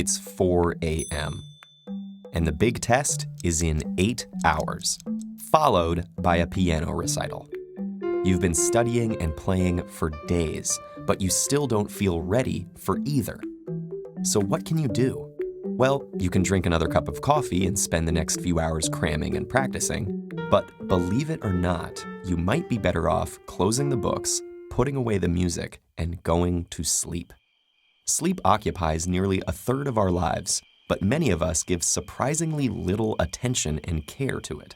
it's 4 a.m. And the big test is in 8 hours, followed by a piano recital. You've been studying and playing for days, but you still don't feel ready for either. So what can you do? Well, you can drink another cup of coffee and spend the next few hours cramming and practicing. But believe it or not, you might be better off closing the books, putting away the music, and going to sleep. Sleep occupies nearly a third of our lives, but many of us give surprisingly little attention and care to it.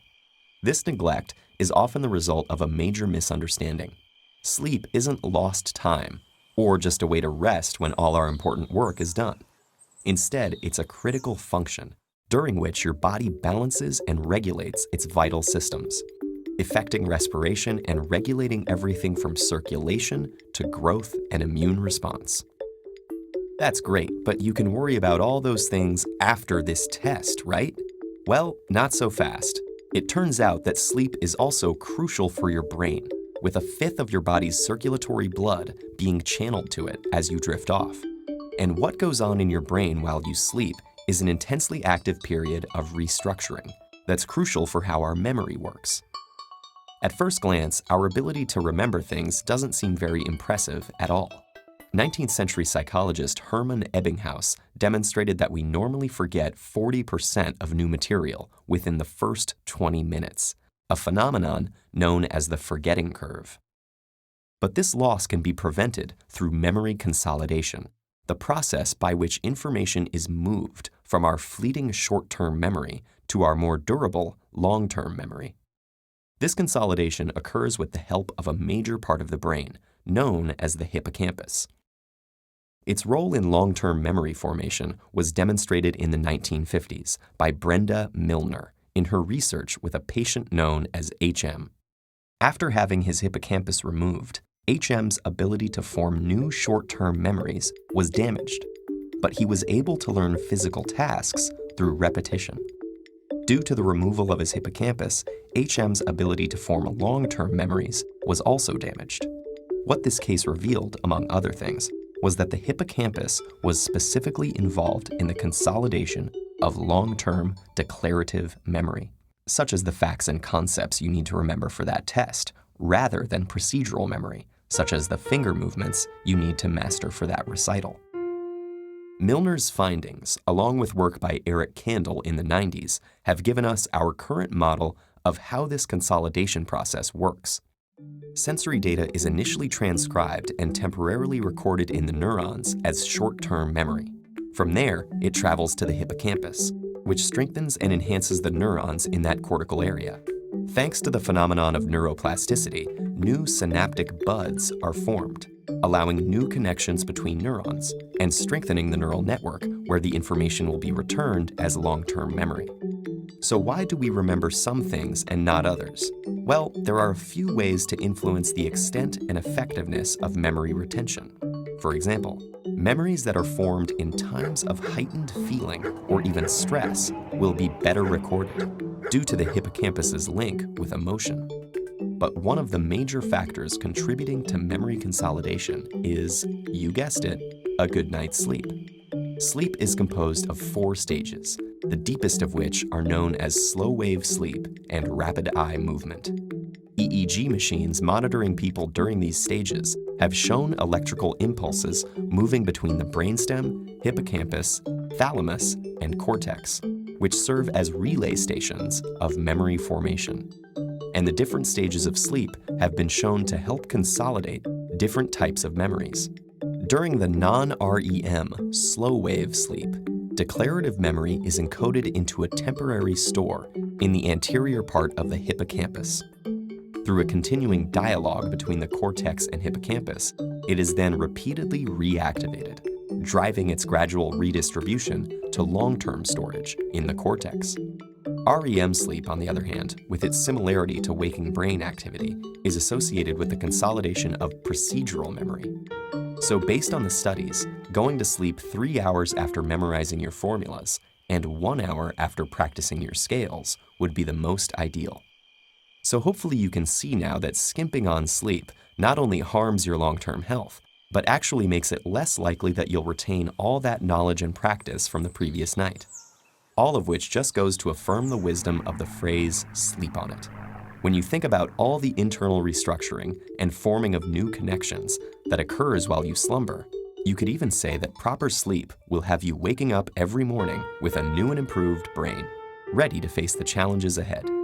This neglect is often the result of a major misunderstanding. Sleep isn't lost time, or just a way to rest when all our important work is done. Instead, it's a critical function, during which your body balances and regulates its vital systems, affecting respiration and regulating everything from circulation to growth and immune response. That's great, but you can worry about all those things after this test, right? Well, not so fast. It turns out that sleep is also crucial for your brain, with a fifth of your body's circulatory blood being channeled to it as you drift off. And what goes on in your brain while you sleep is an intensely active period of restructuring that's crucial for how our memory works. At first glance, our ability to remember things doesn't seem very impressive at all. 19th century psychologist Hermann Ebbinghaus demonstrated that we normally forget 40% of new material within the first 20 minutes, a phenomenon known as the forgetting curve. But this loss can be prevented through memory consolidation, the process by which information is moved from our fleeting short-term memory to our more durable long-term memory. This consolidation occurs with the help of a major part of the brain, known as the hippocampus. Its role in long-term memory formation was demonstrated in the 1950s by Brenda Milner in her research with a patient known as HM. After having his hippocampus removed, HM's ability to form new short-term memories was damaged, but he was able to learn physical tasks through repetition. Due to the removal of his hippocampus, HM's ability to form long-term memories was also damaged. What this case revealed, among other things, was that the hippocampus was specifically involved in the consolidation of long-term declarative memory, such as the facts and concepts you need to remember for that test, rather than procedural memory, such as the finger movements you need to master for that recital. Milner's findings, along with work by Eric Kandel in the 90s, have given us our current model of how this consolidation process works. Sensory data is initially transcribed and temporarily recorded in the neurons as short-term memory. From there, it travels to the hippocampus, which strengthens and enhances the neurons in that cortical area. Thanks to the phenomenon of neuroplasticity, new synaptic buds are formed, allowing new connections between neurons and strengthening the neural network where the information will be returned as long-term memory. So why do we remember some things and not others? Well, there are a few ways to influence the extent and effectiveness of memory retention. For example, memories that are formed in times of heightened feeling or even stress will be better recorded due to the hippocampus's link with emotion. But one of the major factors contributing to memory consolidation is, you guessed it, a good night's sleep. Sleep is composed of 4 stages, the deepest of which are known as slow-wave sleep and rapid eye movement. EEG machines monitoring people during these stages have shown electrical impulses moving between the brainstem, hippocampus, thalamus, and cortex, which serve as relay stations of memory formation. And the different stages of sleep have been shown to help consolidate different types of memories. During the non-REM slow-wave sleep, declarative memory is encoded into a temporary store in the anterior part of the hippocampus. Through a continuing dialogue between the cortex and hippocampus, it is then repeatedly reactivated, driving its gradual redistribution to long-term storage in the cortex. REM sleep, on the other hand, with its similarity to waking brain activity, is associated with the consolidation of procedural memory. So based on the studies, going to sleep 3 hours after memorizing your formulas and 1 hour after practicing your scales would be the most ideal. So hopefully you can see now that skimping on sleep not only harms your long-term health, but actually makes it less likely that you'll retain all that knowledge and practice from the previous night. All of which just goes to affirm the wisdom of the phrase, sleep on it. When you think about all the internal restructuring and forming of new connections that occurs while you slumber, you could even say that proper sleep will have you waking up every morning with a new and improved brain, ready to face the challenges ahead.